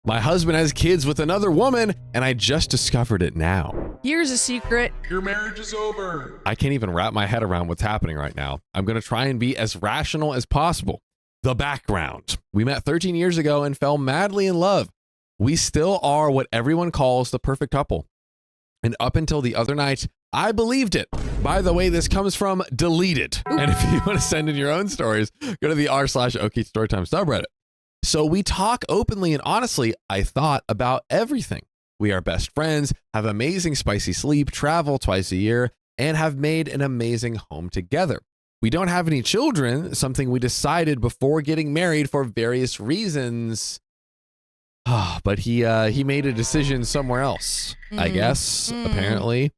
My husband has kids with another woman, and I just discovered it now. Here's a secret. Your marriage is over. I can't even wrap my head around what's happening right now. I'm going to try and be as rational as possible. The background. We met 13 years ago and fell madly in love. We still are what everyone calls the perfect couple. And up until the other night, I believed it. By the way, this comes from Deleted. Ooh. And if you want to send in your own stories, go to the r/OKOP Storytime subreddit. So we talk openly and honestly, I thought, about everything. We are best friends, have amazing spicy sleep, travel twice a year, and have made an amazing home together. We don't have any children, something we decided before getting married for various reasons. But he made a decision somewhere else, I guess, apparently.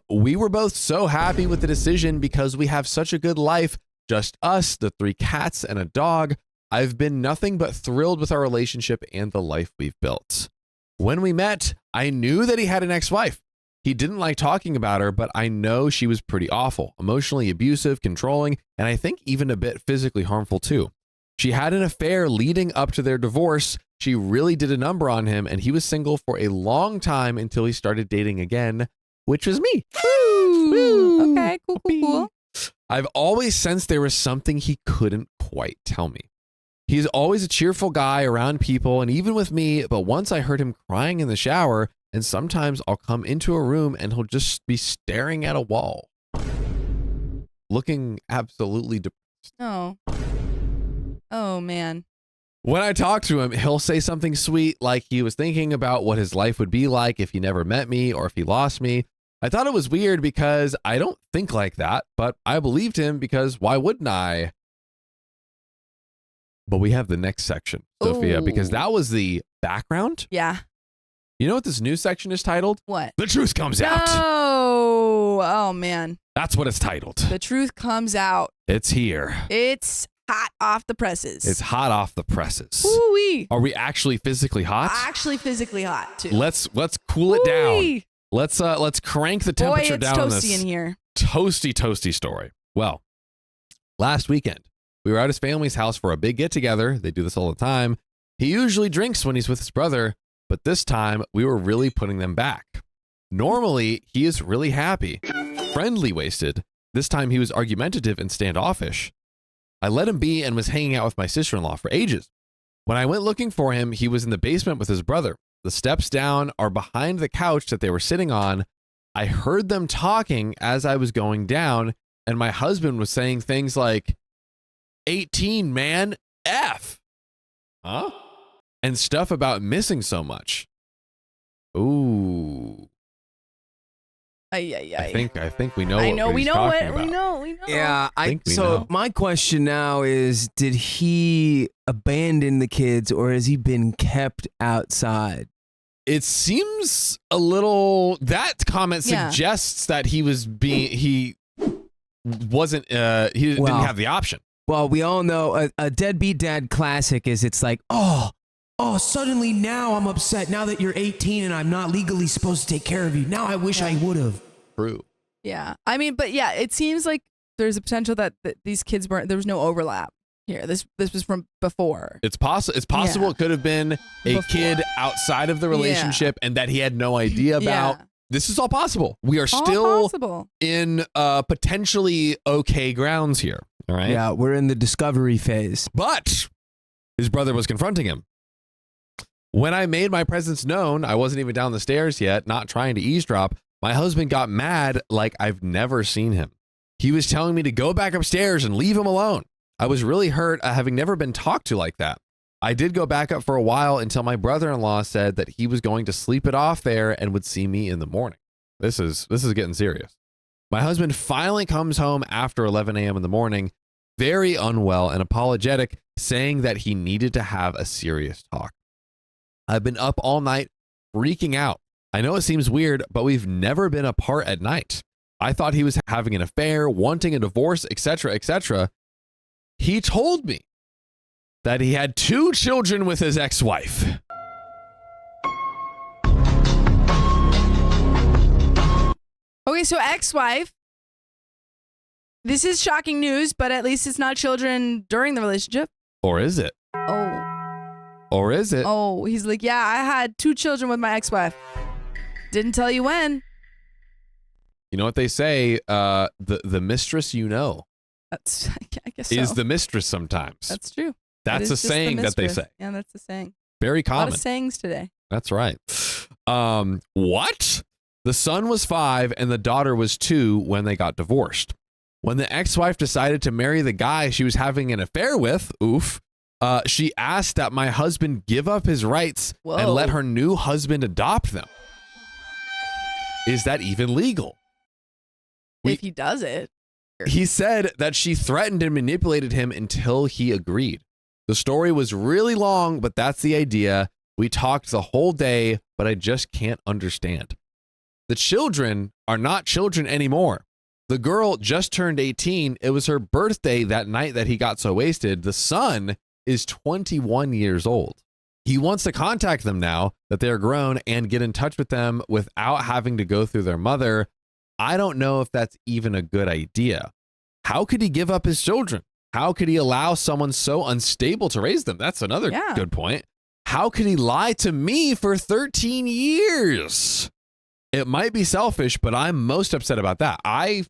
We were both so happy with the decision because we have such a good life, just us, the 3 cats, and a dog. I've been nothing but thrilled with our relationship and the life we've built. When we met, I knew that he had an ex-wife. He didn't like talking about her, but I know she was pretty awful, emotionally abusive, controlling, and I think even a bit physically harmful too. She had an affair leading up to their divorce. She really did a number on him, and he was single for a long time until he started dating again, which was me. Woo. Okay, cool. I've always sensed there was something he couldn't quite tell me. He's always a cheerful guy around people and even with me, but once I heard him crying in the shower, and sometimes I'll come into a room and he'll just be staring at a wall, looking absolutely depressed. Oh, man. When I talk to him, he'll say something sweet like he was thinking about what his life would be like if he never met me or if he lost me. I thought it was weird because I don't think like that, but I believed him because why wouldn't I? But we have the next section, Sophia, because that was the background. Yeah. You know what this new section is titled? What? The truth comes out. Oh, man. That's what it's titled. The truth comes out. It's here. It's hot off the presses. It's hot off the presses. Ooh-wee. Are we actually physically hot? Actually physically hot, too. Let's cool it Ooh-wee. down. Let's crank the temperature down. Boy, it's toasty in here. Toasty story. Well, last weekend, we were at his family's house for a big get-together. They do this all the time. He usually drinks when he's with his brother, but this time we were really putting them back. Normally, he is really happy, friendly wasted. This time he was argumentative and standoffish. I let him be and was hanging out with my sister-in-law for ages. When I went looking for him, he was in the basement with his brother. The steps down are behind the couch that they were sitting on. I heard them talking as I was going down, and my husband was saying things like, 18, man, F. Huh? And stuff about missing so much. Ooh. I think we know what he's talking about. We know. Yeah, know. My question now is, did he abandon the kids or has he been kept outside? It seems a little, that comment suggests that he didn't have the option. Well, we all know a deadbeat dad classic is it's like, oh, suddenly now I'm upset now that you're 18 and I'm not legally supposed to take care of you. Now I wish I would have. True. Yeah. I mean, but yeah, it seems like there's a potential that these kids there was no overlap here. This was from before. It's possible it could have been a kid outside of the relationship and that he had no idea about. Yeah. This is all possible. We are still in potentially okay grounds here. All right. Yeah, we're in the discovery phase. But his brother was confronting him. When I made my presence known, I wasn't even down the stairs yet, not trying to eavesdrop. My husband got mad like I've never seen him. He was telling me to go back upstairs and leave him alone. I was really hurt, having never been talked to like that. I did go back up for a while until my brother-in-law said that he was going to sleep it off there and would see me in the morning. This is getting serious. My husband finally comes home after 11 a.m. in the morning, very unwell and apologetic, saying that he needed to have a serious talk. I've been up all night freaking out. I know it seems weird, but we've never been apart at night. I thought he was having an affair, wanting a divorce, etc., etc. He told me that he had 2 children with his ex-wife. Okay, so ex-wife. This is shocking news, but at least it's not children during the relationship. Or is it? Oh. Or is it? Oh, he's like, yeah, I had 2 children with my ex-wife. Didn't tell you when. You know what they say? The mistress you know That's, I guess so. is the mistress sometimes. That's true. That's It a is just the saying that they mistress. say. Yeah, that's a saying. Very A lot common. of sayings today. That's right. What? The son was 5 and the daughter was 2 when they got divorced. When the ex-wife decided to marry the guy she was having an affair with, she asked that my husband give up his rights and Whoa. let her new husband adopt them. Is that even legal? If he does it. He said that she threatened and manipulated him until he agreed. The story was really long, but that's the idea. We talked the whole day, but I just can't understand. The children are not children anymore. The girl just turned 18. It was her birthday that night that he got so wasted. The son is 21 years old. He wants to contact them now that they're grown and get in touch with them without having to go through their mother. I don't know if that's even a good idea. How could he give up his children? How could he allow someone so unstable to raise them? That's another good point. How could he lie to me for 13 years? It might be selfish, but I'm most upset about that. I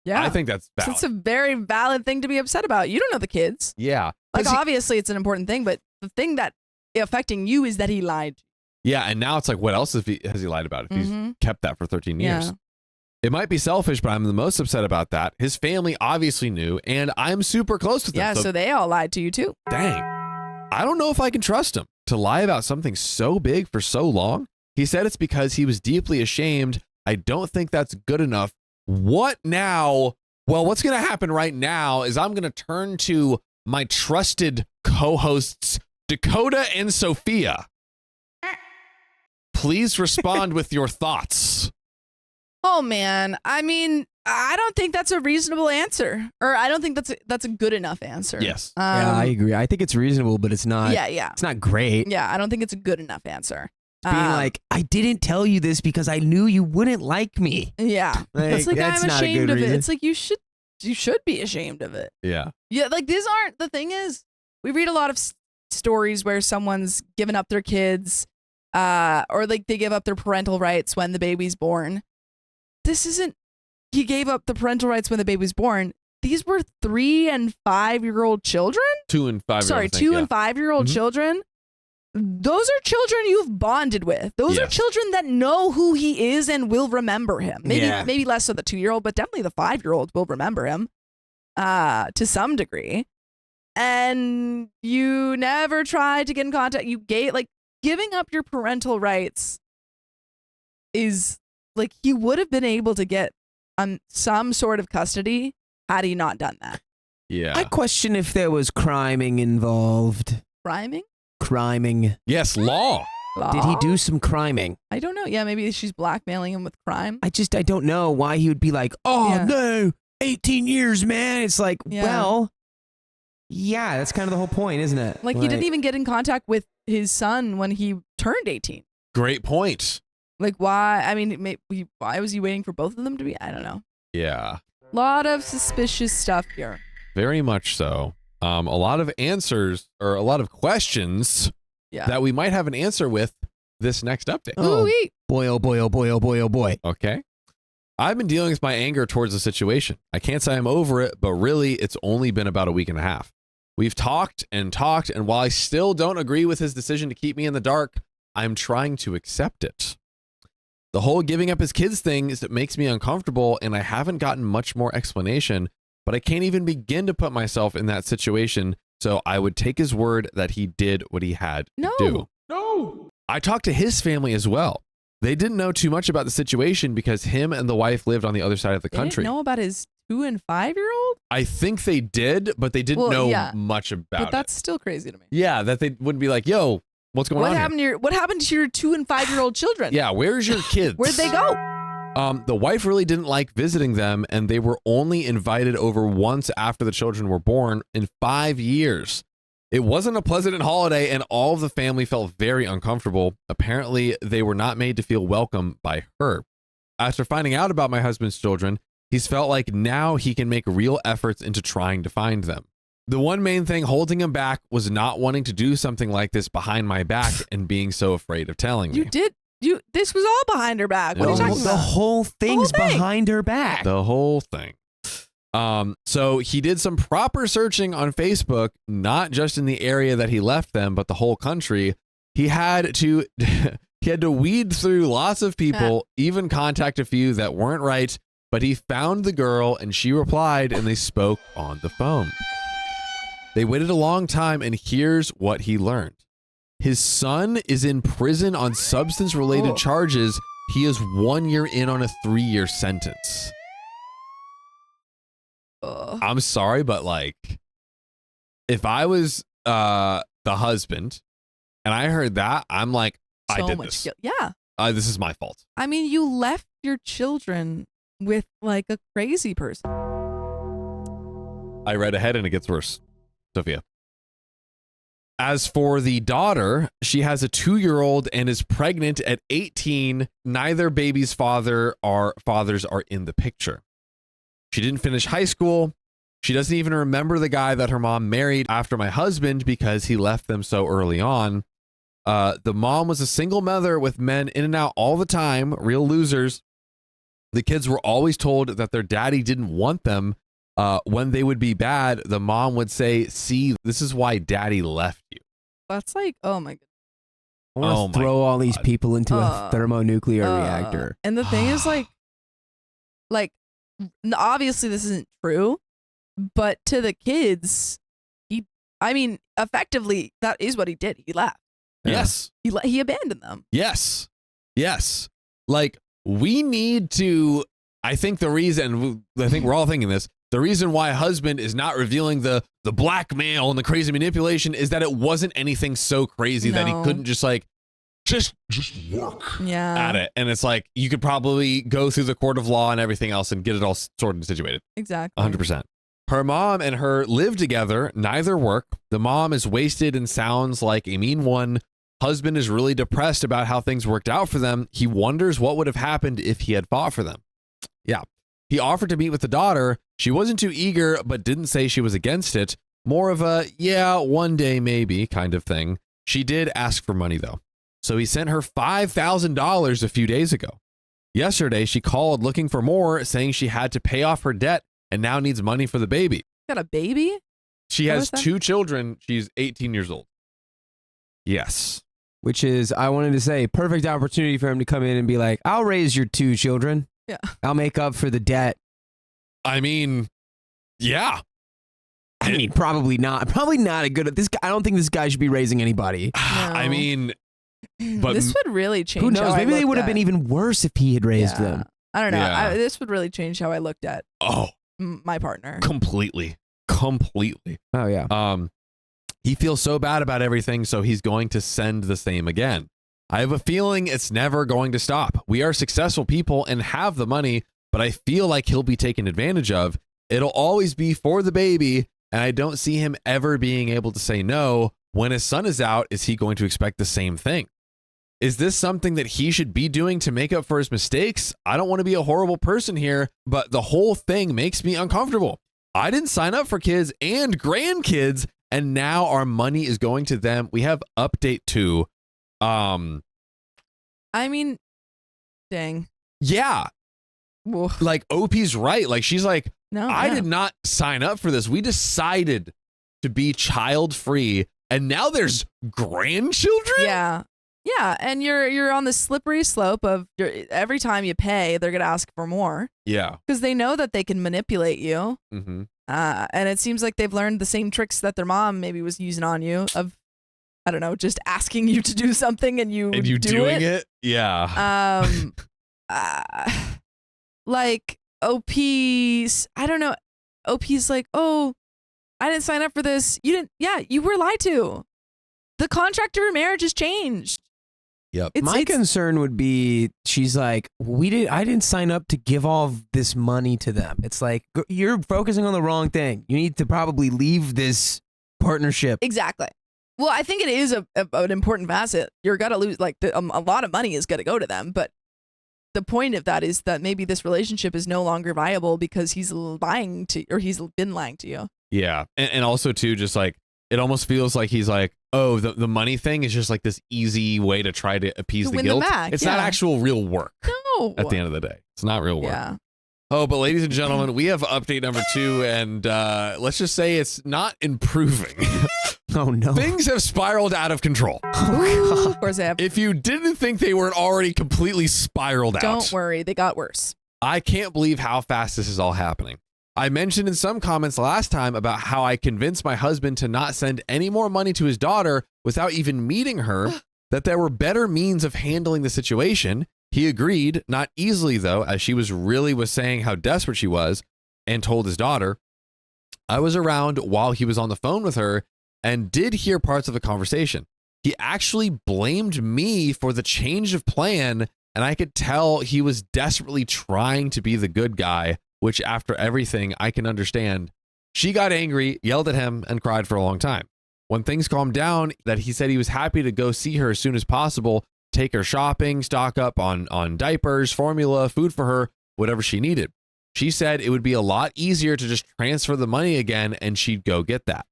think that's valid. It's a very valid thing to be upset about. You don't know the kids. Yeah. Like, obviously, it's an important thing, but the thing that affecting you is that he lied. Yeah, and now it's like, what else has he lied about if he's kept that for 13 years? Yeah. It might be selfish, but I'm the most upset about that. His family obviously knew, and I'm super close with them. Yeah, so they all lied to you too. Dang. I don't know if I can trust him to lie about something so big for so long. He said it's because he was deeply ashamed. I don't think that's good enough. What now? Well, what's going to happen right now is I'm going to turn to my trusted co-hosts, Dakota and Sophia. Please respond with your thoughts. Oh man, I mean, I don't think that's a reasonable answer, or I don't think that's a good enough answer. Yes. Yeah, I agree. I think it's reasonable, but it's not. Yeah. It's not great. Yeah, I don't think it's a good enough answer. Being like, I didn't tell you this because I knew you wouldn't like me. Yeah, Like, it's like that's I'm not a ashamed good of it. reason. It's like you should be ashamed of it. Yeah. Yeah, like these aren't, the thing is, we read a lot of stories where someone's given up their kids, or like they give up their parental rights when the baby's born. This isn't, he gave up the parental rights when the baby's born. These were 3 and 5-year-old children? 2 and 5. Sorry, 2 and 5-year-old children. Those are children you've bonded with. Those are children that know who he is and will remember him. Maybe less so the 2-year-old, but definitely the 5-year-old will remember him to some degree. And you never tried to get in contact. You giving up your parental rights is like, he would have been able to get some sort of custody had he not done that. Yeah. I question if there was criming involved. Criming? Criming. Yes, law. Did he do some criming? I don't know. Yeah, maybe she's blackmailing him with crime. I don't know why he would be like, no, 18 years, man. It's like, well, yeah, that's kind of the whole point, isn't it? Like, he didn't even get in contact with his son when he turned 18. Great point. Like, why? I mean, why was he waiting for both of them to be? I don't know. Yeah. A lot of suspicious stuff here. Very much so. A lot of answers, or a lot of questions that we might have an answer with this next update. Ooh-wee. Boy, oh boy, oh boy, oh boy, oh boy. Okay. I've been dealing with my anger towards the situation. I can't say I'm over it, but really it's only been about a week and a half. We've talked, and while I still don't agree with his decision to keep me in the dark, I'm trying to accept it. The whole giving up his kids thing is that makes me uncomfortable, and I haven't gotten much more explanation, but I can't even begin to put myself in that situation, so I would take his word that he did what he had to do. No. I talked to his family as well. They didn't know too much about the situation because him and the wife lived on the other side of the They country. didn't know about his 2 and 5-year-old? I think they did, but they didn't know much about But that's still crazy to me. Yeah, that they wouldn't be like, yo, what's going on here? What happened to your 2 and 5-year-old children? Yeah, where's your kids? Where'd they go? The wife really didn't like visiting them, and they were only invited over once after the children were born in 5 years. It wasn't a pleasant holiday, and all of the family felt very uncomfortable. Apparently, they were not made to feel welcome by her. After finding out about my husband's children, he's felt like now he can make real efforts into trying to find them. The one main thing holding him back was not wanting to do something like this behind my back and being so afraid of telling me. This was all behind her back. What are you talking The about? whole thing's behind her back. The whole thing. So he did some proper searching on Facebook, not just in the area that he left them, but the whole country. He had to weed through lots of people, even contact a few that weren't right, but he found the girl and she replied and they spoke on the phone. They waited a long time and here's what he learned. His son is in prison on substance-related charges. He is 1 year in on a 3-year sentence. I'm sorry, but like, if I was the husband and I heard that, I'm like, I did this. This is my fault. I mean, you left your children with like a crazy person. I read ahead and it gets worse, Sophia. As for the daughter, she has a 2-year-old and is pregnant at 18. Neither baby's fathers are in the picture. She didn't finish high school. She doesn't even remember the guy that her mom married after my husband because he left them so early on. The mom was a single mother with men in and out all the time, real losers. The kids were always told that their daddy didn't want them. When they would be bad, the mom would say, see, this is why daddy left you. That's like, oh my God. I want to throw all these people into a thermonuclear reactor. And the thing is like, obviously this isn't true, but to the kids, effectively, that is what he did. He left. Yes. He abandoned them. Yes. Yes. Like, we need to, I think we're all thinking this, the reason why husband is not revealing the blackmail and the crazy manipulation is that it wasn't anything so crazy that he couldn't just work at it. And it's like, you could probably go through the court of law and everything else and get it all sorted and situated. Exactly. 100%. Her mom and her live together, neither work. The mom is wasted and sounds like a mean one. Husband is really depressed about how things worked out for them. He wonders what would have happened if he had fought for them. Yeah. He offered to meet with the daughter. She wasn't too eager, but didn't say she was against it. More of a, yeah, one day maybe kind of thing. She did ask for money though. So he sent her $5,000 a few days ago. Yesterday, she called looking for more, saying she had to pay off her debt and now needs money for the baby. Got a baby? She has 2 children. She's 18 years old. Yes. Which is, I wanted to say, perfect opportunity for him to come in and be like, I'll raise your 2 children. Yeah. I'll make up for the debt. I mean, yeah. Probably not a good at this guy. I don't think this guy should be raising anybody. No. I mean, but this would really change. Who knows? How Maybe I they would have looked been even worse if he had raised them. I don't know. Yeah. This would really change how I looked at my partner. Completely. Oh yeah. He feels so bad about everything, so he's going to send the same again. I have a feeling it's never going to stop. We are successful people and have the money, but I feel like he'll be taken advantage of. It'll always be for the baby, and I don't see him ever being able to say no. When his son is out, is he going to expect the same thing? Is this something that he should be doing to make up for his mistakes? I don't want to be a horrible person here, but the whole thing makes me uncomfortable. I didn't sign up for kids and grandkids, and now our money is going to them. We have update 2. I mean, dang. Yeah. Oof. Like, OP's right. Like, she's like, No, I did not sign up for this. We decided to be child free, and now there's grandchildren? Yeah. Yeah, and you're on the slippery slope of every time you pay, they're going to ask for more. Yeah. Because they know that they can manipulate you. Mm-hmm. And it seems like they've learned the same tricks that their mom maybe was using on you of, I don't know, just asking you to do something and you doing it. Yeah. Like OP's, I don't know. OP's like, oh, I didn't sign up for this. You didn't. Yeah, you were lied to. The contract of your marriage has changed. Yep. My concern would be, she's like, I didn't sign up to give all of this money to them. It's like, you're focusing on the wrong thing. You need to probably leave this partnership. Exactly. Well, I think it is an important facet. You're going to lose, like, a lot of money is going to go to them. But the point of that is that maybe this relationship is no longer viable because he's lying to, or he's been lying to you. Yeah. And also too, just like, it almost feels like he's like, oh, the money thing is just like this easy way to try to appease the win guilt. them back, It's not actual real work No. at the end of the day. It's not real work. Yeah. Oh, but ladies and gentlemen, we have update number 2, and let's just say it's not improving. Oh, no. Things have spiraled out of control. Ooh, of course they have. If you didn't think they weren't already completely spiraled out, Don't worry, they got worse. I can't believe how fast this is all happening. I mentioned in some comments last time about how I convinced my husband to not send any more money to his daughter without even meeting her, that there were better means of handling the situation. He agreed, not easily though, as she was saying how desperate she was, and told his daughter. I was around while he was on the phone with her and did hear parts of the conversation. He actually blamed me for the change of plan, and I could tell he was desperately trying to be the good guy, which after everything I can understand. She got angry, yelled at him, and cried for a long time. When things calmed down, that he said he was happy to go see her as soon as possible, take her shopping, stock up on diapers, formula, food for her, whatever she needed. She said it would be a lot easier to just transfer the money again and she'd go get that.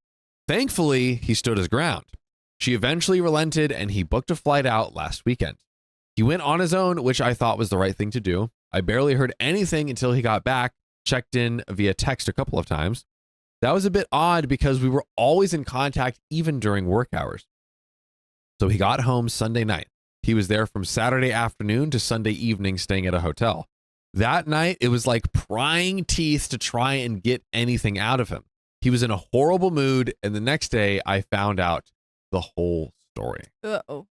Thankfully, he stood his ground. She eventually relented and he booked a flight out last weekend. He went on his own, which I thought was the right thing to do. I barely heard anything until he got back, checked in via text a couple of times. That was a bit odd because we were always in contact even during work hours. So he got home Sunday night. He was there from Saturday afternoon to Sunday evening, staying at a hotel. That night, it was like prying teeth to try and get anything out of him. He was in a horrible mood, and the next day, I found out the whole story. Uh-oh.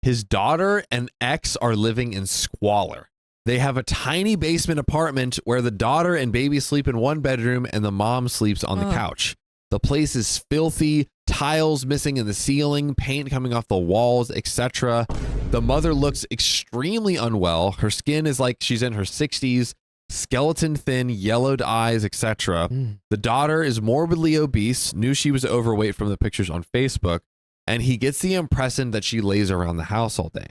His daughter and ex are living in squalor. They have a tiny basement apartment where the daughter and baby sleep in one bedroom and the mom sleeps on the couch. The place is filthy, tiles missing in the ceiling, paint coming off the walls, etc. The mother looks extremely unwell. Her skin is like she's in her 60s, skeleton thin, yellowed eyes, etc. The daughter is morbidly obese, knew she was overweight from the pictures on Facebook, and he gets the impression that she lays around the house all day.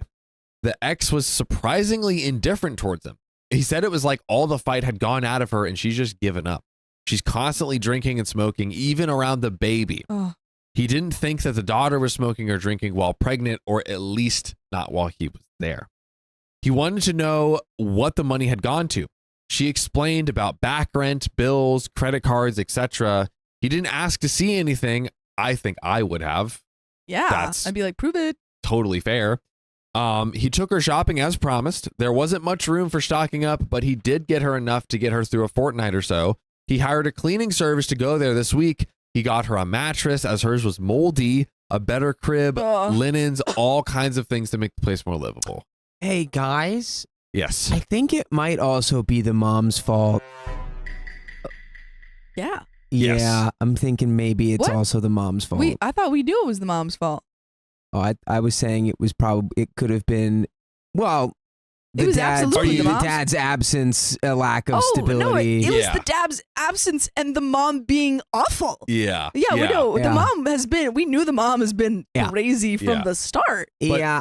The ex was surprisingly indifferent towards him. He said it was like all the fight had gone out of her and she's just given up. She's constantly drinking and smoking, even around the baby. Oh. He didn't think that the daughter was smoking or drinking while pregnant, or at least not while he was there. He wanted to know what the money had gone to. She explained about back rent, bills, credit cards, etc. He didn't ask to see anything. I think I would have. Yeah. I'd be like, prove it. Totally fair. He took her shopping as promised. There wasn't much room for stocking up, but he did get her enough to get her through a fortnight or so. He hired a cleaning service to go there this week. He got her a mattress as hers was moldy, a better crib, linens, all kinds of things to make the place more livable. Hey, guys. Yes. I think it might also be the mom's fault. Yeah. Yes. Yeah, I'm thinking maybe it's What? also the mom's fault. I thought we knew it was the mom's fault. Oh, I was saying it could have been, well, It was absolutely the mom's. dad's absence, a lack of No, stability. it was the dad's absence and the mom being awful. Yeah. Yeah, we know. Yeah. The mom has been, we knew the mom has been crazy from the start. Yeah.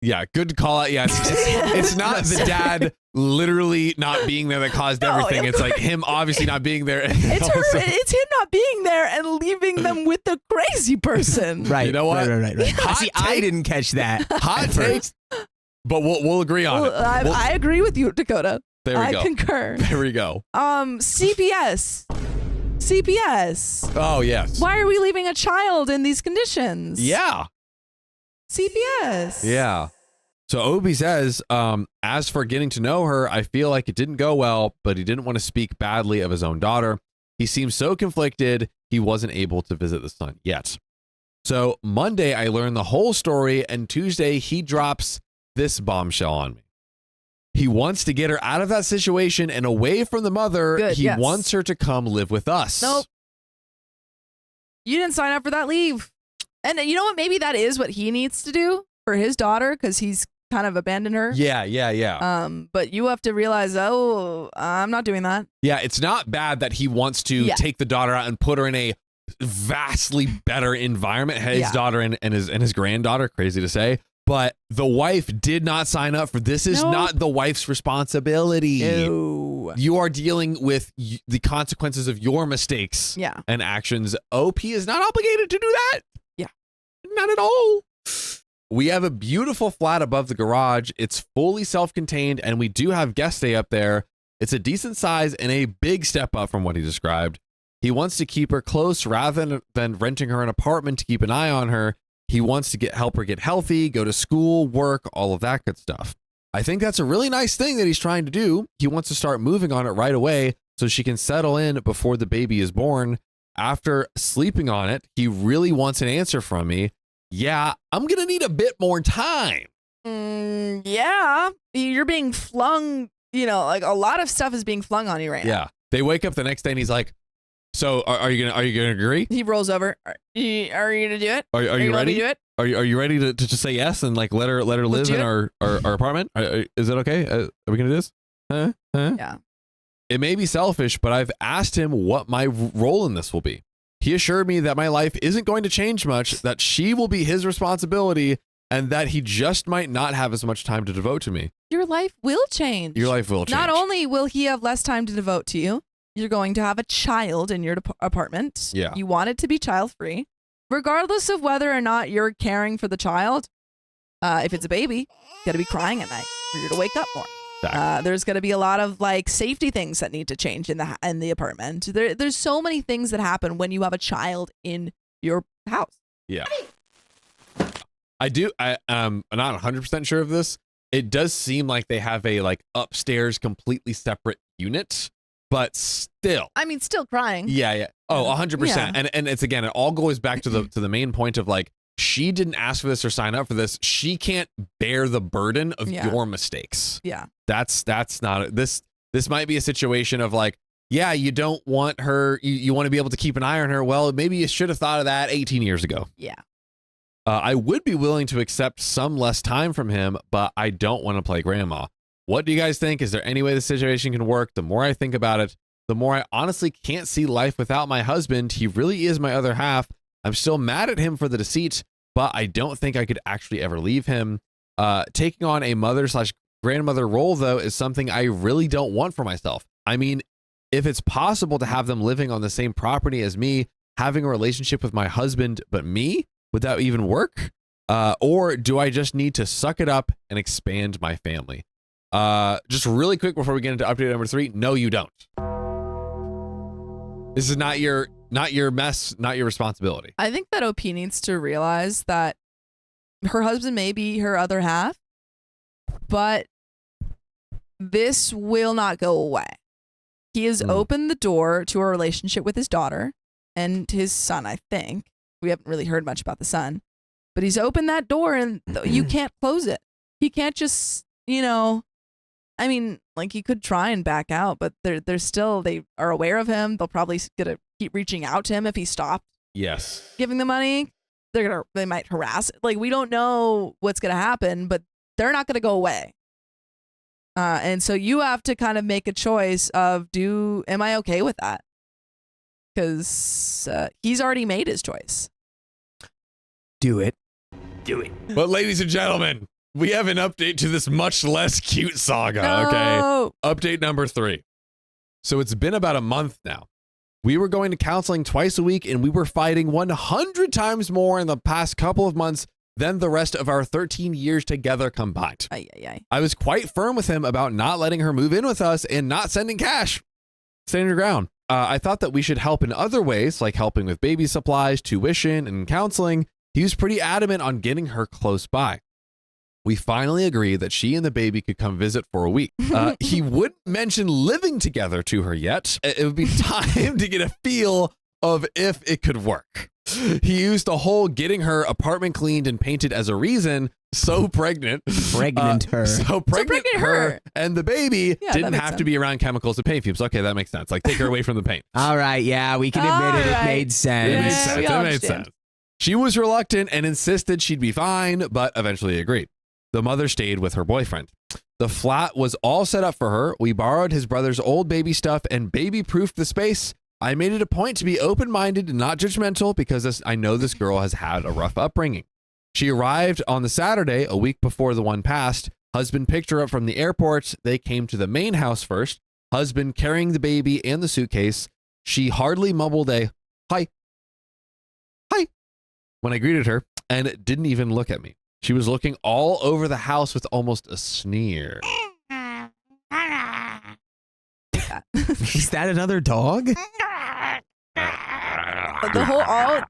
Yeah, good call out. Yeah, it's not the dad literally not being there that caused everything. It's like him obviously not being there. It's him not being there and leaving them with the crazy person. Right. You know what? Right. Hot See, take. I didn't catch that. Hot takes, but we'll agree on it. I agree with you, Dakota. There we go. I concur. There we go. CPS. Oh, yes. Why are we leaving a child in these conditions? Yeah. CPS. Yeah. So Obi says, as for getting to know her, I feel like it didn't go well, but he didn't want to speak badly of his own daughter. He seems so conflicted, he wasn't able to visit the son yet. So Monday, I learned the whole story, and Tuesday, he drops this bombshell on me. He wants to get her out of that situation and away from the mother. Good, he yes. wants her to come live with us. Nope. You didn't sign up for that leave. And you know what? Maybe that is what he needs to do for his daughter because he's kind of abandoned her. Yeah. But you have to realize, I'm not doing that. Yeah, it's not bad that he wants to take the daughter out and put her in a vastly better environment. His daughter and his granddaughter, crazy to say, But the wife did not sign up for this. Is not the wife's responsibility. No. You are dealing with the consequences of your mistakes and actions. OP is not obligated to do that. Yeah. Not at all. We have a beautiful flat above the garage. It's fully self-contained, and we do have guest stay up there. It's a decent size and a big step up from what he described. He wants to keep her close rather than renting her an apartment to keep an eye on her. He wants to help her get healthy, go to school, work, all of that good stuff. I think that's a really nice thing that he's trying to do. He wants to start moving on it right away so she can settle in before the baby is born. After sleeping on it, he really wants an answer from me. Yeah, I'm going to need a bit more time. Yeah, you're being flung, like a lot of stuff is being flung on you right now. Yeah. They wake up the next day and he's like, so are you gonna agree? He rolls over. Are you gonna do it? Are you ready? Do it? Are you ready to just say yes and like let her live in our apartment? Is it okay? Are we gonna do this? Huh? Yeah. It may be selfish, but I've asked him what my role in this will be. He assured me that my life isn't going to change much, that she will be his responsibility, and that he just might not have as much time to devote to me. Your life will change. Your life will change. Not only will he have less time to devote to you, you're going to have a child in your apartment. Yeah. You want it to be child-free. Regardless of whether or not you're caring for the child, if it's a baby, you got to be crying at night for you to wake up more. There's going to be a lot of like safety things that need to change in the apartment. There's so many things that happen when you have a child in your house. Yeah. I'm not 100% sure of this. It does seem like they have a like upstairs completely separate unit, but still. I mean, still crying. Yeah. Oh, 100%. Yeah. And it's again, it all goes back to the main point of like, she didn't ask for this or sign up for this. She can't bear the burden of your mistakes. Yeah. That's not this might be a situation of like, yeah, you don't want her, you want to be able to keep an eye on her. Well, maybe you should have thought of that 18 years ago. Yeah. I would be willing to accept some less time from him, but I don't want to play grandma. What do you guys think? Is there any way the situation can work? The more I think about it, the more I honestly can't see life without my husband. He really is my other half. I'm still mad at him for the deceit, but I don't think I could actually ever leave him. Taking on a mother/grandmother role, though, is something I really don't want for myself. I mean, if it's possible to have them living on the same property as me, having a relationship with my husband, but me, would that even work? Or do I just need to suck it up and expand my family? Just really quick before we get into update number 3. No, you don't. This is not your mess, not your responsibility. I think that OP needs to realize that her husband may be her other half, but this will not go away. He has opened the door to a relationship with his daughter and his son, I think. We haven't really heard much about the son, but he's opened that door and you can't close it. He can't just, I mean, like he could try and back out, but they're still, they are aware of him. They'll probably gonna keep reaching out to him if he stopped. Yes. Giving the money. They might harass. Like we don't know what's going to happen, but they're not going to go away. And so you have to kind of make a choice of am I okay with that? Because he's already made his choice. Do it. But ladies and gentlemen, we have an update to this much less cute saga. No. Okay. Update number 3. So it's been about a month now. We were going to counseling twice a week and we were fighting 100 times more in the past couple of months than the rest of our 13 years together combined. I was quite firm with him about not letting her move in with us and not sending cash. Stand your ground. I thought that we should help in other ways, like helping with baby supplies, tuition, and counseling. He was pretty adamant on getting her close by. We finally agreed that she and the baby could come visit for a week. He wouldn't mention living together to her yet. It would be time to get a feel of if it could work. He used the whole getting her apartment cleaned and painted as a reason. So pregnant her and the baby didn't have to be around chemicals and paint fumes. Okay, that makes sense. Like take her away from the paint. All right, yeah, we can admit it. It made sense. It made sense. She was reluctant and insisted she'd be fine, but eventually agreed. The mother stayed with her boyfriend. The flat was all set up for her. We borrowed his brother's old baby stuff and baby-proofed the space. I made it a point to be open-minded and not judgmental because I know this girl has had a rough upbringing. She arrived on the Saturday, a week before the one passed. Husband picked her up from the airport. They came to the main house first. Husband carrying the baby and the suitcase. She hardly mumbled a hi when I greeted her and didn't even look at me. She was looking all over the house with almost a sneer. Is that another dog?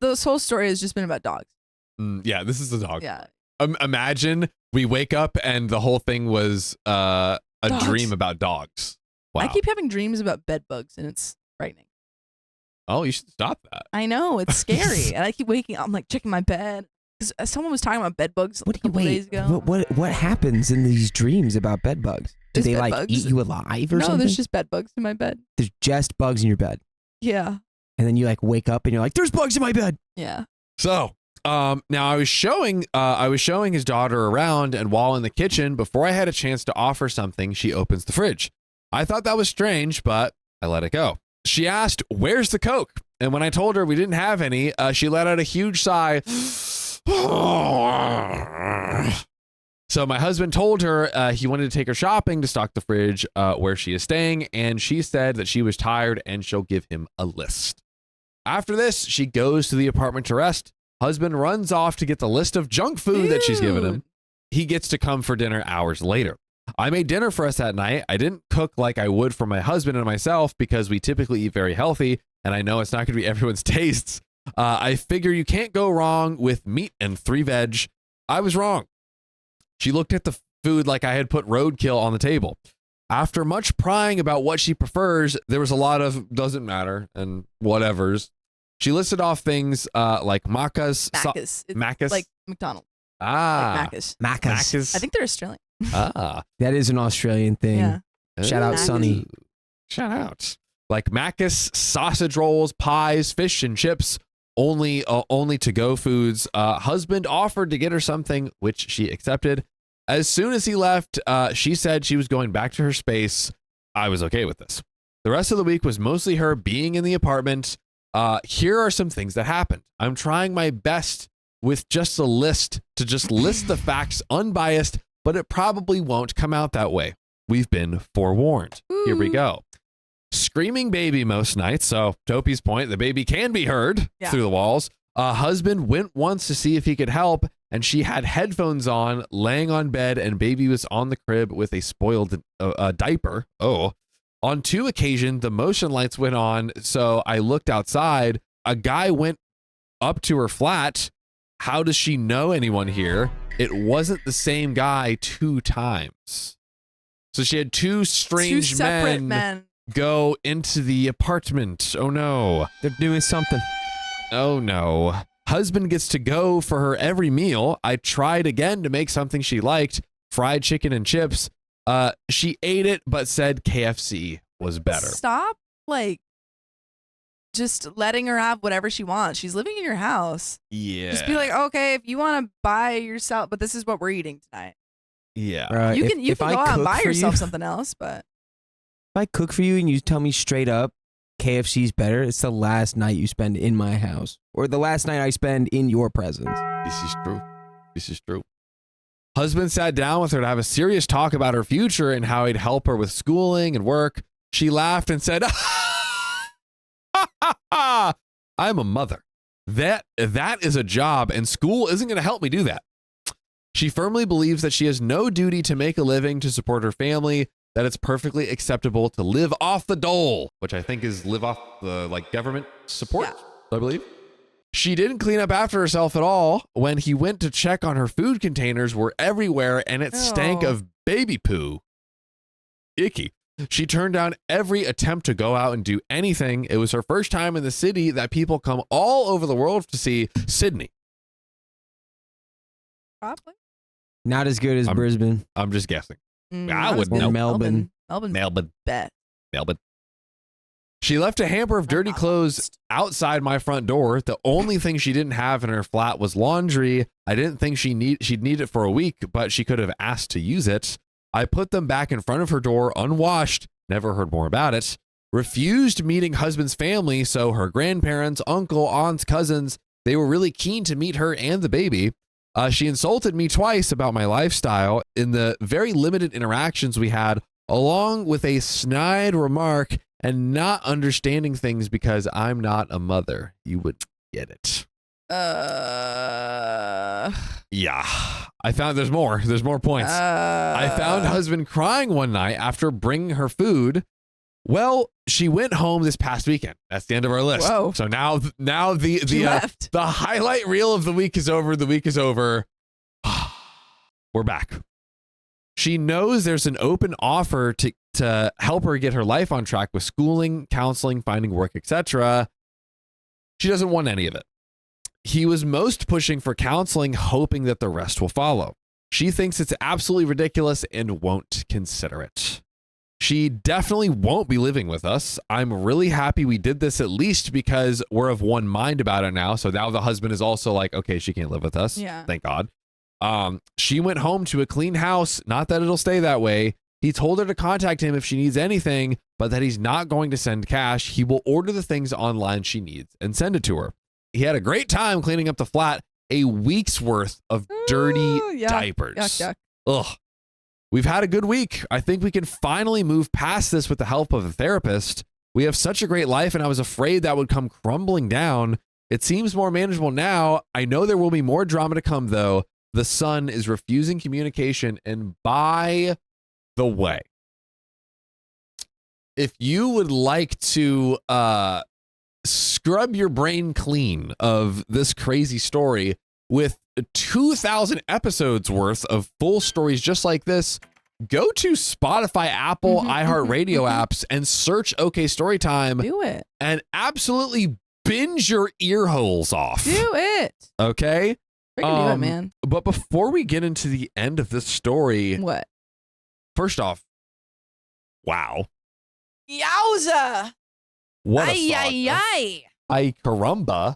This whole story has just been about dogs. Yeah, this is the dog. Yeah. Imagine we wake up and the whole thing was a Dogs. dream about dogs. Wow. I keep having dreams about bed bugs and it's frightening. Oh, you should stop that. I know, it's scary. And I keep waking up, I'm like checking my bed. Because someone was talking about bed bugs a couple days ago. What happens in these dreams about bed bugs? Do they like eat you alive or something? No, there's just bed bugs in my bed. There's just bugs in your bed. Yeah. And then you like wake up and you're like, there's bugs in my bed. Yeah. So, now I was showing his daughter around, and while in the kitchen, before I had a chance to offer something, she opens the fridge. I thought that was strange, but I let it go. She asked, "Where's the Coke?" And when I told her we didn't have any, she let out a huge sigh. So my husband told her he wanted to take her shopping to stock the fridge where she is staying, and she said that she was tired and she'll give him a list. After this, she goes to the apartment to rest. Husband runs off to get the list of junk food that she's given him. He gets to come for dinner hours later. I made dinner for us that night. I didn't cook like I would for my husband and myself because we typically eat very healthy, and I know it's not going to be everyone's tastes. I figure you can't go wrong with meat and 3 veg. I was wrong. She looked at the food like I had put roadkill on the table. After much prying about what she prefers, there was a lot of doesn't matter and whatevers. She listed off things like macas. Macas. Like McDonald's. Ah. Like Macas. Macas. I think they're Australian. Ah. That is an Australian thing. Yeah. Shout out Macas. Sonny. Shout out. Like Macas, sausage rolls, pies, fish and chips, only to-go foods. Husband offered to get her something, which she accepted. As soon as he left, she said she was going back to her space. I was okay with this. The rest of the week was mostly her being in the apartment. Here are some things that happened. I'm trying my best with just a list to just list the facts unbiased, but it probably won't come out that way. We've been forewarned. Here we go. Screaming baby most nights. So Topi's point, the baby can be heard through the walls. Husband went once to see if he could help, and she had headphones on, laying on bed, and baby was on the crib with a spoiled diaper. Oh. On 2 occasions, the motion lights went on, so I looked outside. A guy went up to her flat. How does she know anyone here? It wasn't the same guy 2 times. So she had 2 strange separate men go into the apartment. Oh no. They're doing something. Oh no. Husband gets to go for her every meal. I tried again to make something she liked, fried chicken and chips. She ate it, but said KFC was better. Stop, just letting her have whatever she wants. She's living in your house. Yeah. Just be like, okay, if you want to buy yourself, but this is what we're eating tonight. Yeah. You can go out and buy yourself something else, but if I cook for you and you tell me straight up KFC's better, it's the last night you spend in my house, or the last night I spend in your presence. This is true. This is true. Husband sat down with her to have a serious talk about her future and how he'd help her with schooling and work. She laughed and said, I'm a mother. That is a job, and school isn't going to help me do that. She firmly believes that she has no duty to make a living to support her family, that it's perfectly acceptable to live off the dole, which I think is live off the government support, I believe. She didn't clean up after herself at all. When he went to check on her, food containers were everywhere and it stank of baby poo. Icky. She turned down every attempt to go out and do anything. It was her first time in the city that people come all over the world to see. Sydney. probably. Not as good as Brisbane. I'm just guessing. I would Or know. Melbourne. Melbourne. Bet. Melbourne. She left a hamper of dirty clothes outside my front door. The only thing she didn't have in her flat was laundry. I didn't think she'd need it for a week, but she could have asked to use it. I put them back in front of her door unwashed. Never heard more about it. Refused meeting husband's family, so her grandparents, uncle, aunts, cousins, they were really keen to meet her and the baby. She insulted me twice about my lifestyle in the very limited interactions we had, along with a snide remark and not understanding things because I'm not a mother. You would get it. Yeah. I found there's more points. I found husband crying one night after bringing her food. Well, she went home this past weekend. That's the end of our list. Whoa. So now the highlight reel of the week is over. The week is over. We're back. She knows there's an open offer to help her get her life on track with schooling, counseling, finding work, etc. She doesn't want any of it. He was most pushing for counseling, hoping that the rest will follow. She thinks it's absolutely ridiculous and won't consider it. She definitely won't be living with us. I'm really happy we did this, at least because we're of one mind about it now. So now the husband is also like, okay, she can't live with us. Yeah. Thank God. She went home to a clean house. Not that it'll stay that way. He told her to contact him if she needs anything, but that he's not going to send cash. He will order the things online she needs and send it to her. He had a great time cleaning up the flat, a week's worth of dirty diapers. Yuck. Ugh. We've had a good week. I think we can finally move past this with the help of a therapist. We have such a great life, and I was afraid that would come crumbling down. It seems more manageable now. I know there will be more drama to come, though. The son is refusing communication, and by the way, if you would like to scrub your brain clean of this crazy story with 2,000 episodes worth of full stories just like this, go to Spotify, Apple, iHeartRadio apps and search OK Storytime. Do it. And absolutely binge your ear holes off. Do it. Okay? Freaking do it, man. But before we get into the end of this story, What? first off, wow. Yowza. What a Ay, saga. ay. Ay caramba.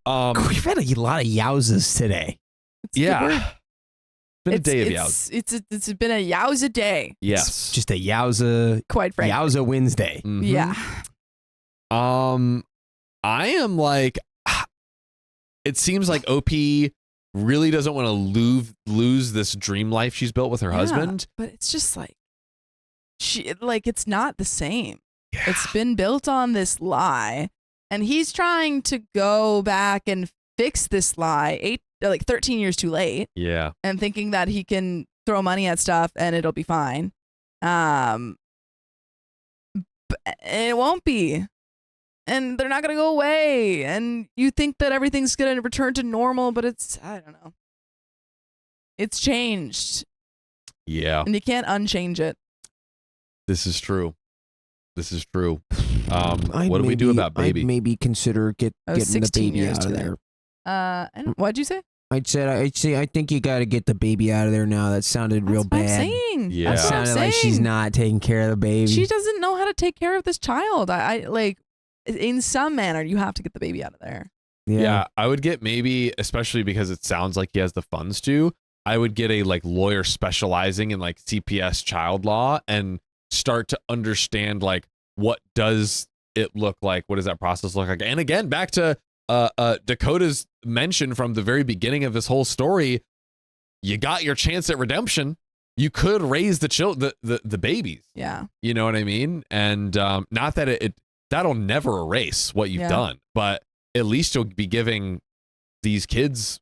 We've had a lot of yowzas today. It's a good Yeah. word. It's been a day of yowza. It's been a yowza day, Yes. It's just a yowza, quite frankly. yowza Wednesday. Mhm. Yeah. I am like, it seems like OP really doesn't want to lose this dream life she's built with her husband. But it's just like, it's not the same. Yeah. It's been built on this lie, and he's trying to go back and fix this lie 13 years too late, Yeah. and thinking that he can throw money at stuff and it'll be fine. But it won't be. And they're not going to go away. And you think that everything's going to return to normal, but I don't know. It's changed. Yeah. And you can't unchange it. This is true. What do we do about baby? I'd maybe consider getting the 16 baby years out of too late. there. And what'd you say? I'd say I think you got to get the baby out of there now. That sounded real That's what I'm bad. saying. Yeah. That's That what I'm sounded like she's saying. not taking care of the baby. She doesn't know how to take care of this child. I like, in some manner, you have to get the baby out of there. Yeah, I would get maybe, especially because it sounds like he has the funds to, I would get a like lawyer specializing in like CPS child law and start to understand like what does it look like? What does that process look like? And again, back to Dakota's mention from the very beginning of this whole story, you got your chance at redemption. You could raise the babies. Yeah. You know what I mean? And not that that'll never erase what you've done, but at least you'll be giving these kids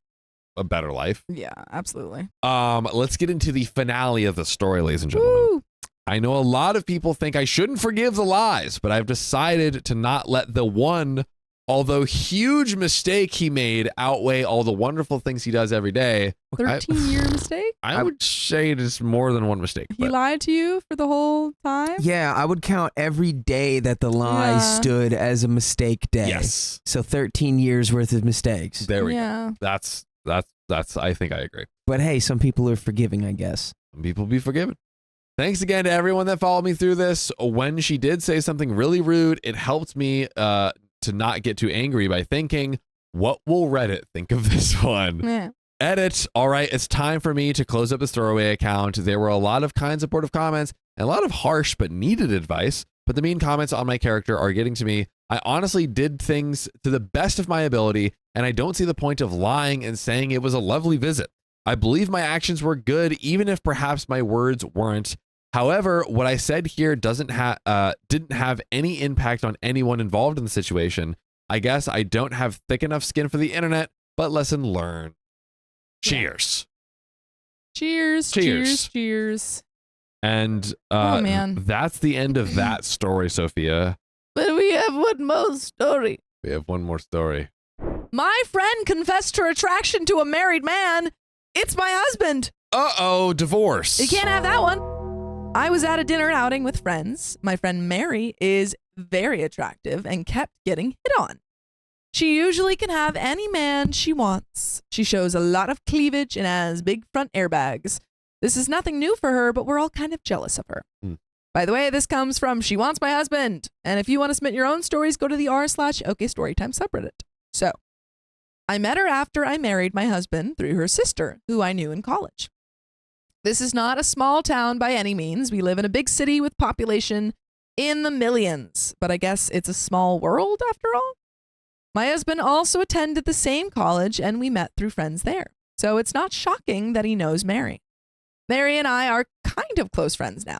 a better life. Yeah, absolutely. Let's get into the finale of the story, ladies and gentlemen. Woo! I know a lot of people think I shouldn't forgive the lies, but I've decided to not let the one, although huge mistake he made outweigh all the wonderful things he does every day. 13-year mistake? I would say it is more than one mistake. He But lied to you for the whole time? Yeah, I would count every day that the lie stood as a mistake day. yes, So 13 years worth of mistakes. there we go. Yeah. That's. I think I agree. But hey, some people are forgiving, I guess. Some people be forgiven. Thanks again to everyone that followed me through this. When she did say something really rude, it helped me to not get too angry by thinking, what will Reddit think of this one? Yeah. Edit. All right, it's time for me to close up this throwaway account. There were a lot of kind, supportive comments and a lot of harsh but needed advice, but the mean comments on my character are getting to me. I honestly did things to the best of my ability and I don't see the point of lying and saying it was a lovely visit. I believe my actions were good, even if perhaps my words weren't. However, what I said here didn't have any impact on anyone involved in the situation. I guess I don't have thick enough skin for the internet, but lesson learned. Cheers. Cheers. Cheers. Cheers. And oh, man. That's the end of that story, Sophia. But we have one more story. We have one more story. My friend confessed her attraction to a married man. It's my husband. Uh-oh, divorce. You can't have that one. I was at a dinner outing with friends. My friend Mary is very attractive and kept getting hit on. She usually can have any man she wants. She shows a lot of cleavage and has big front airbags. This is nothing new for her, but we're all kind of jealous of her. By the way, this comes from She Wants My Husband. And if you want to submit your own stories, go to the r/OKStorytime subreddit. So, I met her after I married my husband through her sister, who I knew in college. This is not a small town by any means. We live in a big city with population in the millions, but I guess it's a small world after all. My husband also attended the same college and we met through friends there. So it's not shocking that he knows Mary. Mary and I are kind of close friends now.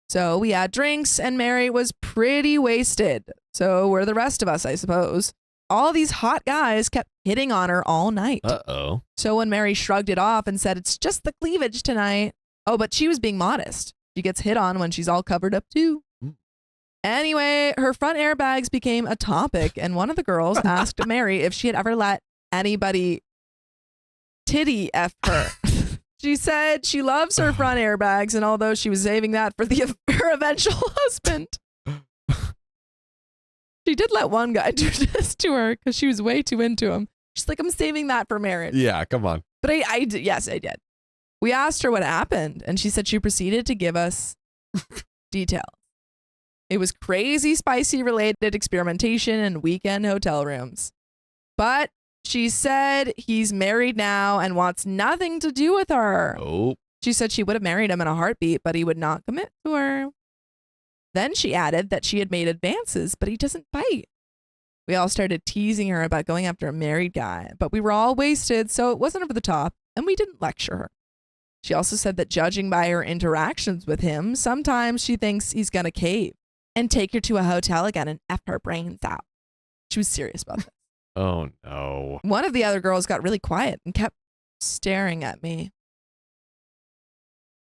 So we had drinks and Mary was pretty wasted. So were the rest of us, I suppose. All these hot guys kept hitting on her all night. Uh-oh. So when Mary shrugged it off and said, it's just the cleavage tonight. Oh, but she was being modest. She gets hit on when she's all covered up too. Anyway, her front airbags became a topic, and one of the girls asked Mary if she had ever let anybody titty F her. She said she loves her front airbags, and although she was saving that for her eventual husband, she did let one guy do this to her because she was way too into him. She's like, I'm saving that for marriage. Yeah, come on. But I did. Yes, I did. We asked her what happened, and she said she proceeded to give us details. It was crazy, spicy related experimentation in weekend hotel rooms. But she said he's married now and wants nothing to do with her. Oh. She said she would have married him in a heartbeat, but he would not commit to her. Then she added that she had made advances, but he doesn't bite. We all started teasing her about going after a married guy, but we were all wasted, so it wasn't over the top, and we didn't lecture her. She also said that judging by her interactions with him, sometimes she thinks he's going to cave and take her to a hotel again and F her brains out. She was serious about this. Oh, no. One of the other girls got really quiet and kept staring at me.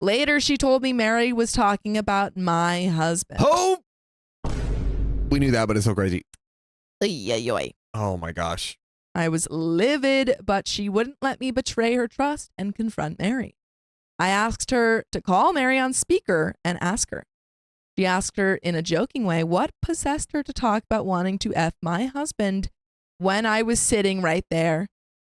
Later, she told me Mary was talking about my husband. Oh! We knew that, but it's so crazy. Yoy. Oh, my gosh. I was livid, but she wouldn't let me betray her trust and confront Mary. I asked her to call Mary on speaker and ask her. She asked her in a joking way what possessed her to talk about wanting to F my husband when I was sitting right there.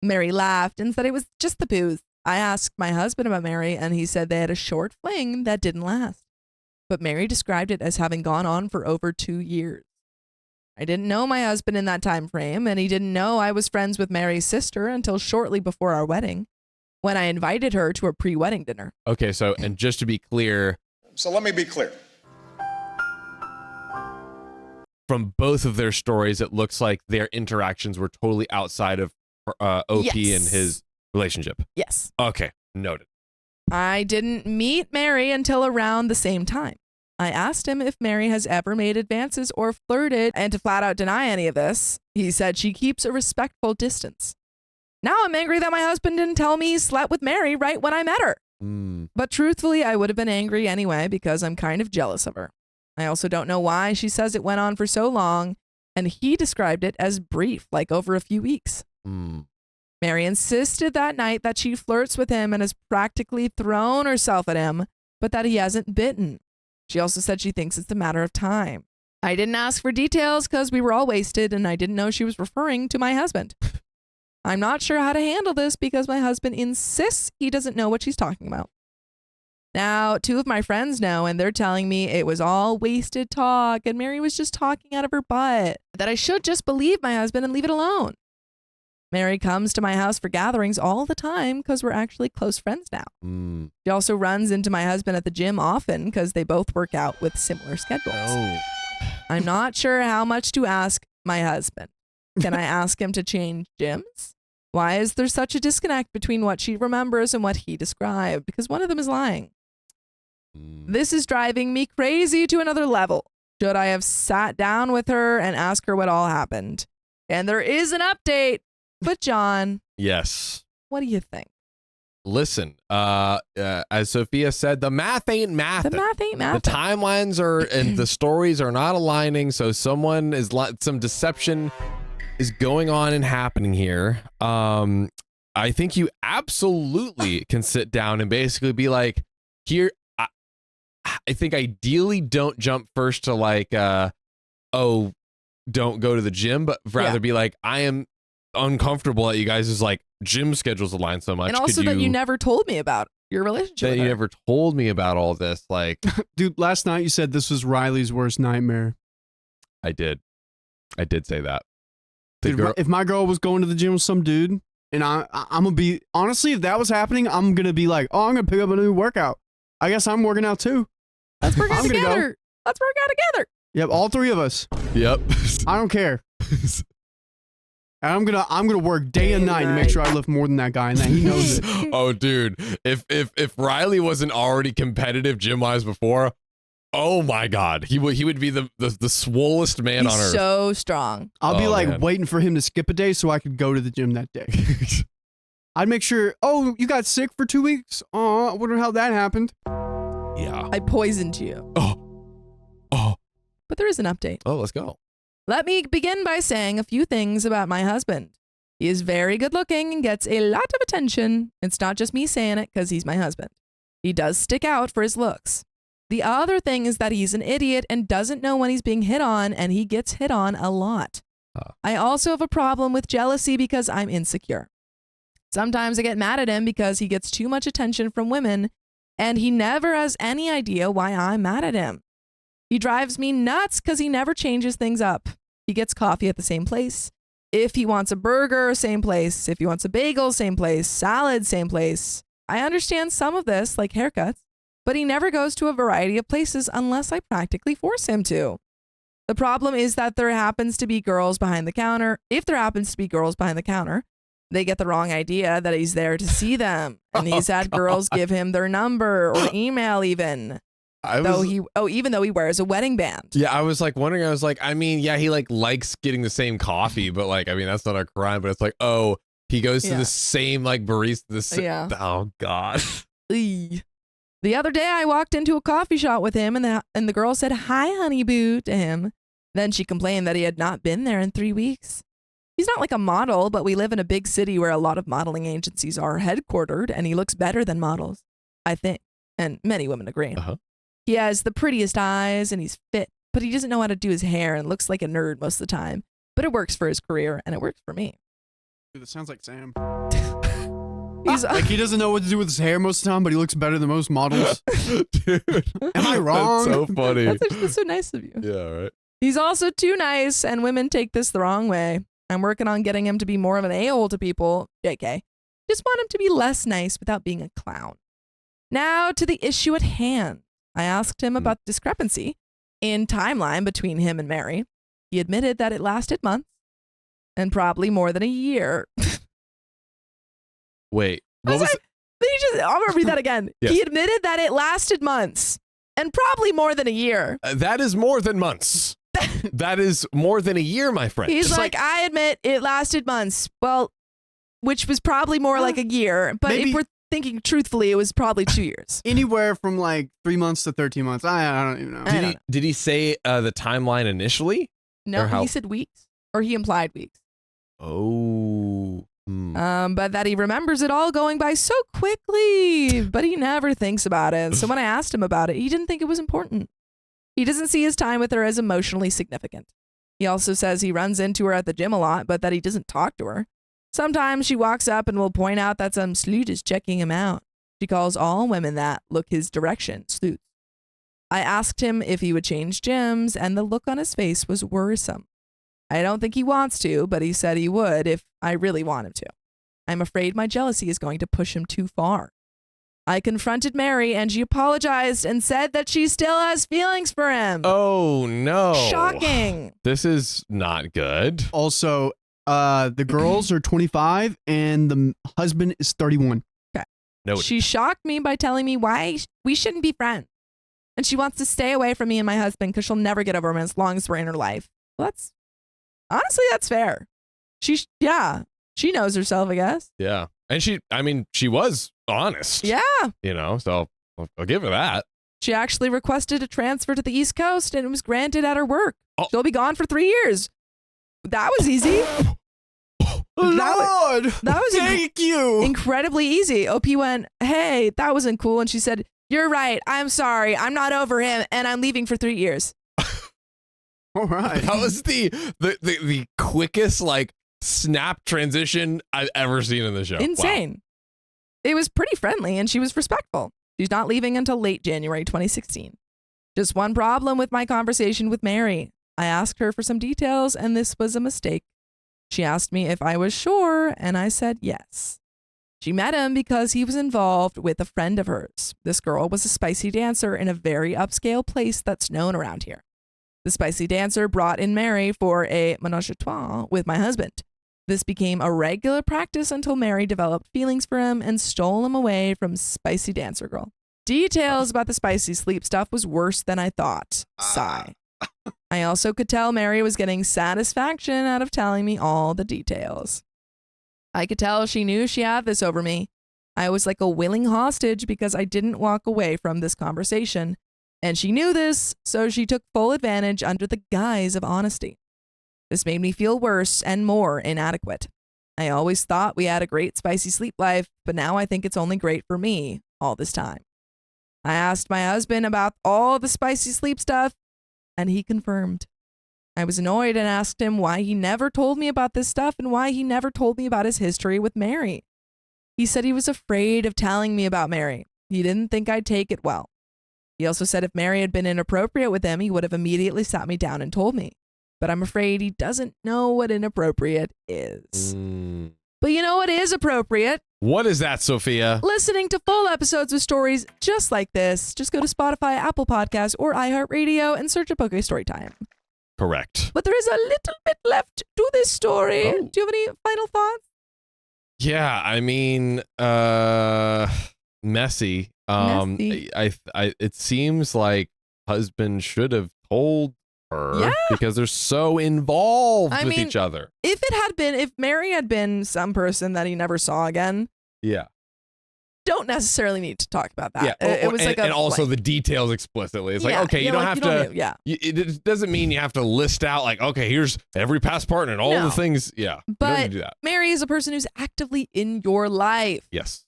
Mary laughed and said it was just the booze. I asked my husband about Mary, and he said they had a short fling that didn't last. But Mary described it as having gone on for over 2 years. I didn't know my husband in that time frame, and he didn't know I was friends with Mary's sister until shortly before our wedding, when I invited her to a pre-wedding dinner. Okay, so, and just to be clear. So let me be clear. From both of their stories, it looks like their interactions were totally outside of OP and his relationship. Yes. Okay, noted. I didn't meet Mary until around the same time. I asked him if Mary has ever made advances or flirted, and to flat out deny any of this, he said she keeps a respectful distance. Now I'm angry that my husband didn't tell me he slept with Mary right when I met her. But truthfully, I would have been angry anyway because I'm kind of jealous of her. I also don't know why she says it went on for so long, and he described it as brief, like over a few weeks. Mary insisted that night that she flirts with him and has practically thrown herself at him, but that he hasn't bitten. She also said she thinks it's a matter of time. I didn't ask for details because we were all wasted and I didn't know she was referring to my husband. I'm not sure how to handle this because my husband insists he doesn't know what she's talking about. Now, 2 of my friends know, and they're telling me it was all wasted talk and Mary was just talking out of her butt, that I should just believe my husband and leave it alone. Mary comes to my house for gatherings all the time because we're actually close friends now. She also runs into my husband at the gym often because they both work out with similar schedules. I'm not sure how much to ask my husband. Can I ask him to change gyms? Why is there such a disconnect between what she remembers and what he described? Because one of them is lying. This is driving me crazy to another level. Should I have sat down with her and asked her what all happened? And there is an update. But John. Yes. What do you think? Listen, as Sophia said, the math ain't math. The math ain't math. The timelines are and the stories are not aligning. So some deception is going on and happening here. I think you absolutely can sit down and basically be like, here. I think ideally don't jump first to like, don't go to the gym, but rather be like, I am uncomfortable that you guys' like gym schedules align so much. And also that you never told me about your relationship. That with you her. never told me about all this. Like, dude, last night you said this was Riley's worst nightmare. I did say that. Dude, if my girl was going to the gym with some dude, and I'm gonna be honestly, if that was happening, I'm gonna be like, oh, I'm gonna pick up a new workout. I guess I'm working out too. Let's work out I'm gonna together. go. Let's work out together. Yep, all three of us. Yep. I don't care. And I'm gonna work day and night to make sure I lift more than that guy and that he knows it. Oh, dude, if Riley wasn't already competitive gym wise before, oh my God, he would be the swollest man He's on earth. So strong. I'll be like man. waiting for him to skip a day so I could go to the gym that day. I'd make sure. Oh, you got sick for 2 weeks? Oh, I wonder how that happened. Yeah. I poisoned you. Oh. But there is an update. Oh, let's go. Let me begin by saying a few things about my husband. He is very good looking and gets a lot of attention. It's not just me saying it because he's my husband. He does stick out for his looks. The other thing is that he's an idiot and doesn't know when he's being hit on, and he gets hit on a lot. I also have a problem with jealousy because I'm insecure. Sometimes I get mad at him because he gets too much attention from women, and he never has any idea why I'm mad at him. He drives me nuts because he never changes things up. He gets coffee at the same place. If he wants a burger, same place. If he wants a bagel, same place. Salad, same place. I understand some of this, like haircuts, but he never goes to a variety of places unless I practically force him to. The problem is that there happens to be girls behind the counter. If there happens to be girls behind the counter, they get the wrong idea that he's there to see them. And he's had girls give him their number or email even. Even though he wears a wedding band. Yeah, I was like wondering, I was like, I mean, yeah, he like likes getting the same coffee, but like, I mean, that's not a crime, but it's like, oh, he goes to the same like barista. Oh God. The other day I walked into a coffee shop with him and the girl said, "Hi, honey boo," to him. Then she complained that he had not been there in 3 weeks. He's not like a model, but we live in a big city where a lot of modeling agencies are headquartered, and he looks better than models, I think. And many women agree. Uh-huh. He has the prettiest eyes and he's fit, but he doesn't know how to do his hair and looks like a nerd most of the time. But it works for his career and it works for me. Dude, that sounds like Sam. He's like he doesn't know what to do with his hair most of the time, but he looks better than most models. Dude, am I wrong? That's so funny. That's so nice of you. Yeah, right. He's also too nice, and women take this the wrong way. I'm working on getting him to be more of an a-hole to people. JK. Just want him to be less nice without being a clown. Now to the issue at hand. I asked him about the discrepancy in timeline between him and Mary. He admitted that it lasted months and probably more than a year. Wait, what was I'm going to read that again. Yes. He admitted that it lasted months and probably more than a year. That is more than months. That is more than a year, my friend. He's like, I admit it lasted months. Well, which was probably more like a year. But if we're thinking truthfully, it was probably 2 years. Anywhere from like 3 months to 13 months. I don't even know. Did he say the timeline initially? No, he said weeks, or he implied weeks. Oh. But that he remembers it all going by so quickly, but he never thinks about it. So when I asked him about it, he didn't think it was important. He doesn't see his time with her as emotionally significant. He also says he runs into her at the gym a lot, but that he doesn't talk to her. Sometimes she walks up and will point out that some sleut is checking him out. She calls all women that look his direction sleuths. I asked him if he would change gyms, and the look on his face was worrisome. I don't think he wants to, but he said he would if I really want him to. I'm afraid my jealousy is going to push him too far. I confronted Mary, and she apologized and said that she still has feelings for him. Oh, no. Shocking. This is not good. Also, The girls are 25 and the husband is 31. No. She shocked me by telling me why we shouldn't be friends. And she wants to stay away from me and my husband because she'll never get over him as long as we're in her life. Well, that's fair. She knows herself, I guess. Yeah. And she was honest. Yeah. So I'll give her that. She actually requested a transfer to the East Coast and it was granted at her work. Oh. She'll be gone for 3 years. That was easy. Lord, that was thank you. Incredibly easy. OP went, hey, that wasn't cool. And she said, you're right. I'm sorry. I'm not over him and I'm leaving for 3 years. All right. That was the quickest snap transition I've ever seen in the show. Insane. Wow. It was pretty friendly and she was respectful. She's not leaving until late January 2016. Just one problem with my conversation with Mary. I asked her for some details and this was a mistake. She asked me if I was sure, and I said yes. She met him because he was involved with a friend of hers. This girl was a spicy dancer in a very upscale place that's known around here. The spicy dancer brought in Mary for a ménage à trois with my husband. This became a regular practice until Mary developed feelings for him and stole him away from spicy dancer girl. Details about the spicy sleep stuff was worse than I thought. Sigh. I also could tell Mary was getting satisfaction out of telling me all the details. I could tell she knew she had this over me. I was like a willing hostage because I didn't walk away from this conversation. And she knew this, so she took full advantage under the guise of honesty. This made me feel worse and more inadequate. I always thought we had a great spicy sleep life, but now I think it's only great for me all this time. I asked my husband about all the spicy sleep stuff, and he confirmed. I was annoyed and asked him why he never told me about this stuff and why he never told me about his history with Mary. He said he was afraid of telling me about Mary. He didn't think I'd take it well. He also said if Mary had been inappropriate with him, he would have immediately sat me down and told me. But I'm afraid he doesn't know what inappropriate is. But you know what is appropriate? What is that, Sophia? Listening to full episodes with stories just like this. Just go to Spotify, Apple Podcasts, or iHeartRadio and search up OK Storytime. Correct. But there is a little bit left to this story. Oh. Do you have any final thoughts? Yeah, messy. Messy. It seems like husband should have told her because they're so involved with each other. If Mary had been some person that he never saw again, don't necessarily need to talk about that. Yeah, it was and also the details explicitly. It's you don't have to. It doesn't mean you have to list out okay, here's every past partner and all the things. Yeah, but you don't need to do that. Mary is a person who's actively in your life. Yes,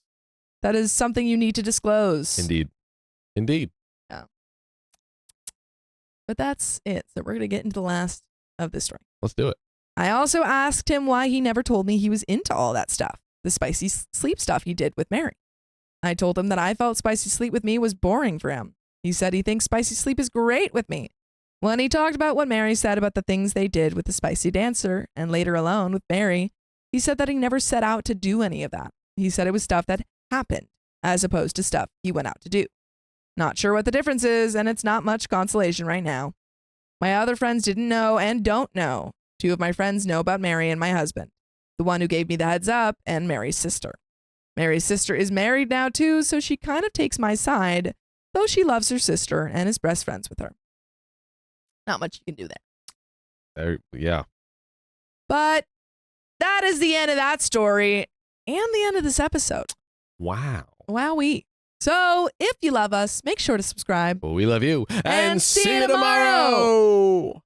that is something you need to disclose. Indeed. Yeah. But that's it. So we're gonna get into the last of this story. Let's do it. I also asked him why he never told me he was into all that stuff, the spicy sleep stuff he did with Mary. I told him that I felt spicy sleep with me was boring for him. He said he thinks spicy sleep is great with me. When he talked about what Mary said about the things they did with the spicy dancer and later alone with Mary, he said that he never set out to do any of that. He said it was stuff that happened as opposed to stuff he went out to do. Not sure what the difference is, and it's not much consolation right now. My other friends didn't know and don't know. 2 of my friends know about Mary and my husband, the one who gave me the heads up, and Mary's sister. Mary's sister is married now too, so she kind of takes my side, though she loves her sister and is best friends with her. Not much you can do there. Yeah. But that is the end of that story and the end of this episode. Wow. Wowee. So if you love us, make sure to subscribe. Well, we love you. And see you tomorrow.